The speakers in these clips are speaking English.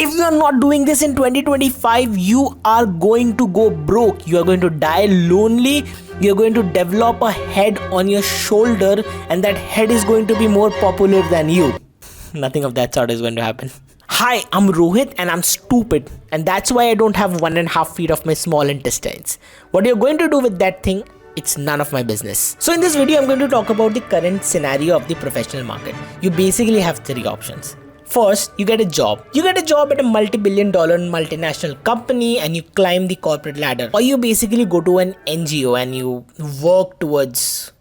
If you are not doing this in 2025, you are going to go broke. You are going to die lonely. You're going to develop a head on your shoulder, and that head is going to be more popular than you. Nothing of that sort is going to happen. Hi, I'm Rohit and I'm stupid, and that's why I don't have 1.5 feet of my small intestines. What you're going to do with that thing, it's none of my business. So in this video, I'm going to talk about the current scenario of the professional market. You basically have 3 options. First, you get a job. You get a job at a multi-billion-dollar multinational company and you climb the corporate ladder. Or you basically go to an NGO and you work towards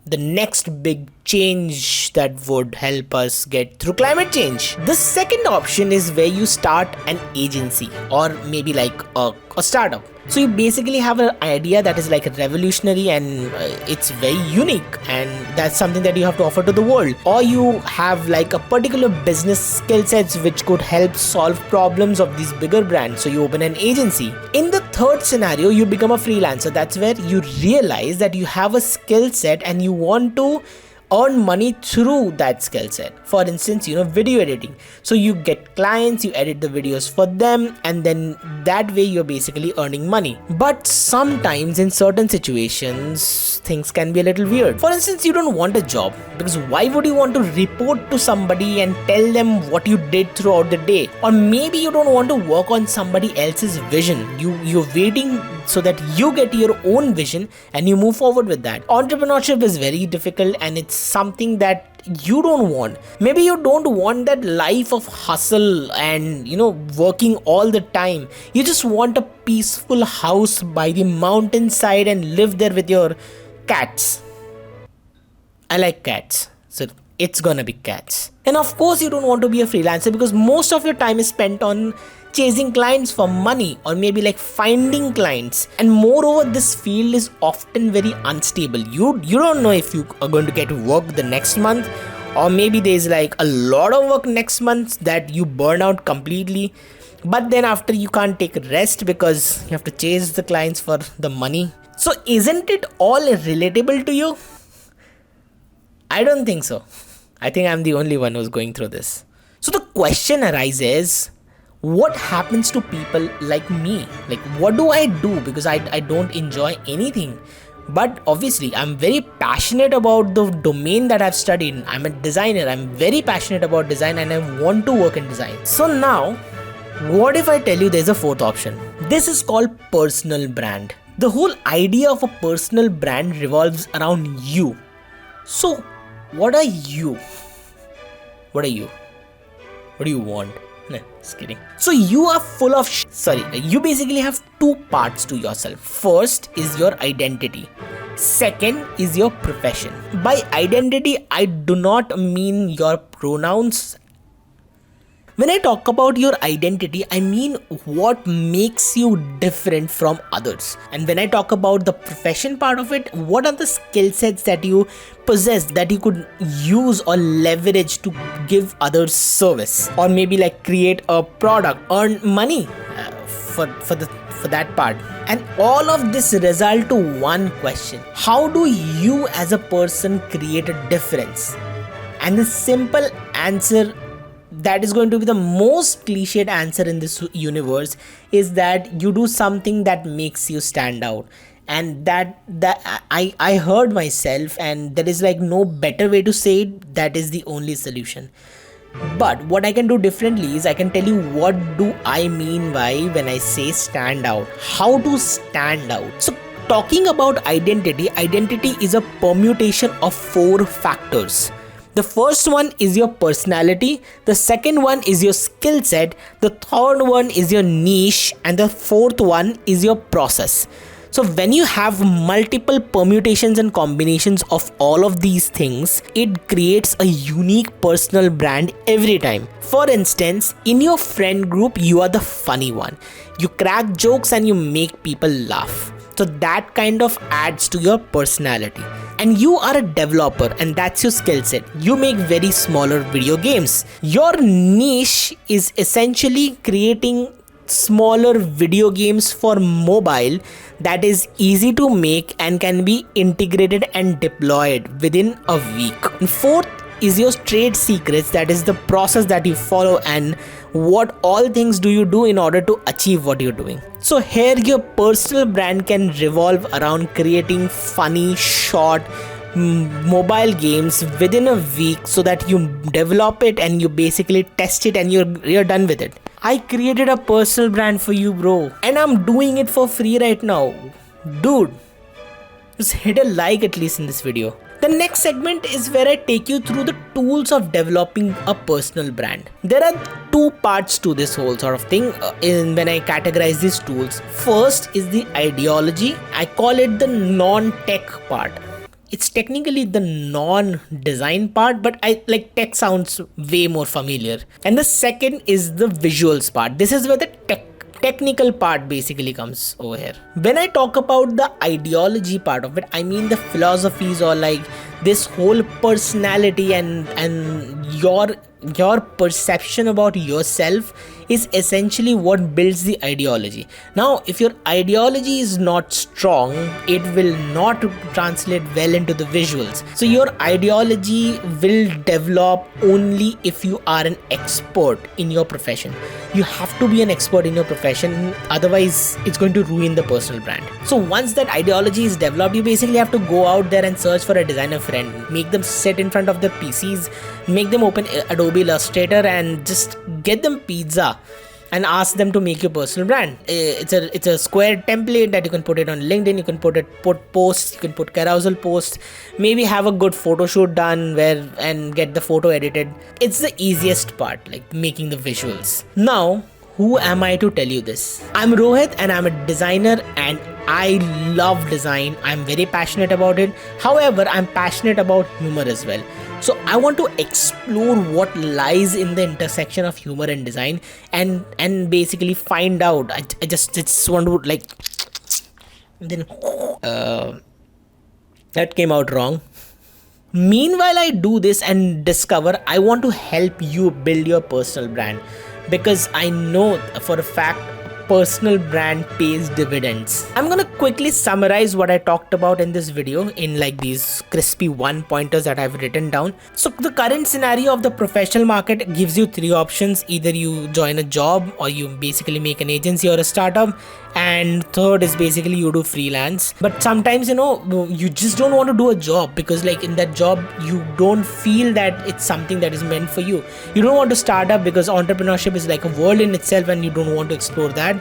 the next big change that would help us get through climate change. The second option is where you start an agency or maybe like a startup. So you basically have an idea that is like revolutionary and it's very unique, and that's something that you have to offer to the world. Or you have like a particular business skill sets which could help solve problems of these bigger brands. So you open an agency. In the third scenario, you become a freelancer. That's where you realize that you have a skill set and you want to earn money through that skill set. For instance, video editing. So you get clients, you edit the videos for them, and then that way you're basically earning money. But sometimes in certain situations, things can be a little weird. For instance, you don't want a job, because why would you want to report to somebody and tell them what you did throughout the day? Or maybe you don't want to work on somebody else's vision. You're waiting so that you get your own vision and you move forward with that. Entrepreneurship is very difficult and it's something that you don't want. Maybe you don't want that life of hustle and working all the time. You just want a peaceful house by the mountainside and live there with your cats. I like cats, so it's gonna be cats. And of course you don't want to be a freelancer because most of your time is spent on chasing clients for money or maybe like finding clients. And moreover, this field is often very unstable. You don't know if you are going to get work the next month, or maybe there's like a lot of work next month that you burn out completely. But then after, you can't take rest because you have to chase the clients for the money. So isn't it all relatable to you? I don't think so. I think I'm the only one who's going through this. So the question arises, what happens to people like me? Like, what do I do? Because I don't enjoy anything. But obviously, I'm very passionate about the domain that I've studied. I'm a designer. I'm very passionate about design and I want to work in design. So now, what if I tell you there's a fourth option? This is called personal brand. The whole idea of a personal brand revolves around you. So, what are you? What are you? What do you want? Nah, just kidding. So you are full of you basically have 2 parts to yourself. First is your identity. Second is your profession. By identity, I do not mean your pronouns. When I talk about your identity, I mean what makes you different from others. And when I talk about the profession part of it, what are the skill sets that you possess that you could use or leverage to give others service, or maybe like create a product, earn money for that part. And all of this result to one question: how do you as a person create a difference? And the simple answer, that is going to be the most cliched answer in this universe, is that you do something that makes you stand out. And that I heard myself, and there is like no better way to say it. That is the only solution. But what I can do differently is I can tell you what do I mean by when I say stand out. How to stand out. So talking about identity is a permutation of 4 factors. The first one is your personality, the second one is your skill set, the third one is your niche, and the fourth one is your process. So when you have multiple permutations and combinations of all of these things, it creates a unique personal brand every time. For instance, in your friend group, you are the funny one. You crack jokes and you make people laugh. So that kind of adds to your personality. And you are a developer, and that's your skill set. You make very smaller video games. Your niche is essentially creating smaller video games for mobile that is easy to make and can be integrated and deployed within a week. And fourth is your trade secrets, that is the process that you follow and what all things do you do in order to achieve what you're doing. So here your personal brand can revolve around creating funny, short, mobile games within a week, so that you develop it and you basically test it and you're done with it. I created a personal brand for you, bro, and I'm doing it for free right now. Dude, just hit a like at least in this video. The next segment is where I take you through the tools of developing a personal brand. There are two parts to this whole sort of thing when I categorize these tools. First is the ideology. I call it the non-tech part. It's technically the non-design part, but I like tech sounds way more familiar. And the second is the visuals part. This is where the technical part basically comes over here. When I talk about the ideology part of it, I mean the philosophies, or like this whole personality and your perception about yourself is essentially what builds the ideology. Now, if your ideology is not strong, it will not translate well into the visuals. So your ideology will develop only if you are an expert in your profession. You have to be an expert in your profession, otherwise it's going to ruin the personal brand. So once that ideology is developed, you basically have to go out there and search for a designer friend, make them sit in front of their PCs, make them open Adobe Illustrator and just get them pizza and ask them to make your personal brand. It's a square template that you can put it on LinkedIn, you can put posts, you can put carousel posts, maybe have a good photo shoot done and get the photo edited. It's the easiest part, like making the visuals. Now, who am I to tell you this? I'm Rohit and I'm a designer and I love design. I'm very passionate about it. However, I'm passionate about humor as well. So I want to explore what lies in the intersection of humor and design and basically find out. I just want to like, then that came out wrong. Meanwhile, I do this and discover I want to help you build your personal brand, because I know for a fact personal brand pays dividends. I'm gonna quickly summarize what I talked about in this video in like these crispy one pointers that I've written down. So the current scenario of the professional market gives you three options. Either you join a job, or you basically make an agency or a startup, and third is basically you do freelance. But sometimes, you just don't want to do a job, because like in that job you don't feel that it's something that is meant for you. You don't want to start up because entrepreneurship is like a world in itself and you don't want to explore that.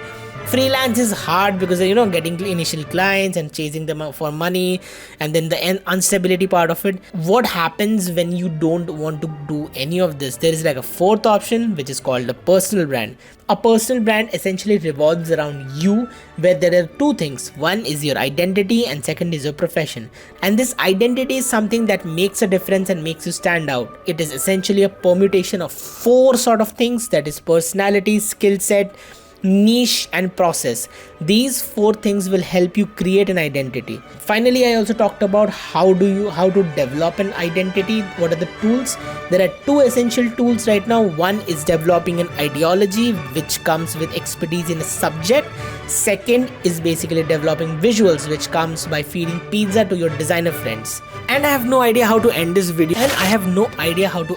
Freelance is hard because getting initial clients and chasing them out for money, and then the instability part of it. What happens when you don't want to do any of this? There is like a fourth option, which is called a personal brand. A personal brand essentially revolves around you, where there are two things. One is your identity and second is your profession. And this identity is something that makes a difference and makes you stand out. It is essentially a permutation of four sort of things, that is personality, skill set, niche and process. These four things will help you create an identity. Finally, I also talked about how to develop an identity. What are the tools? There are two essential tools right now. One is developing an ideology, which comes with expertise in a subject. Second is basically developing visuals, which comes by feeding pizza to your designer friends. And I have no idea how to end this video, and I have no idea how to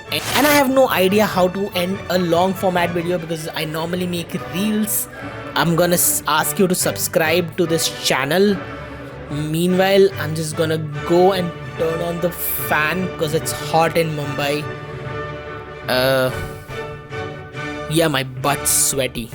end a long format video, because I normally make reels. I'm gonna ask you to subscribe to this channel. Meanwhile, I'm just gonna go and turn on the fan because it's hot in Mumbai. Yeah, my butt's sweaty.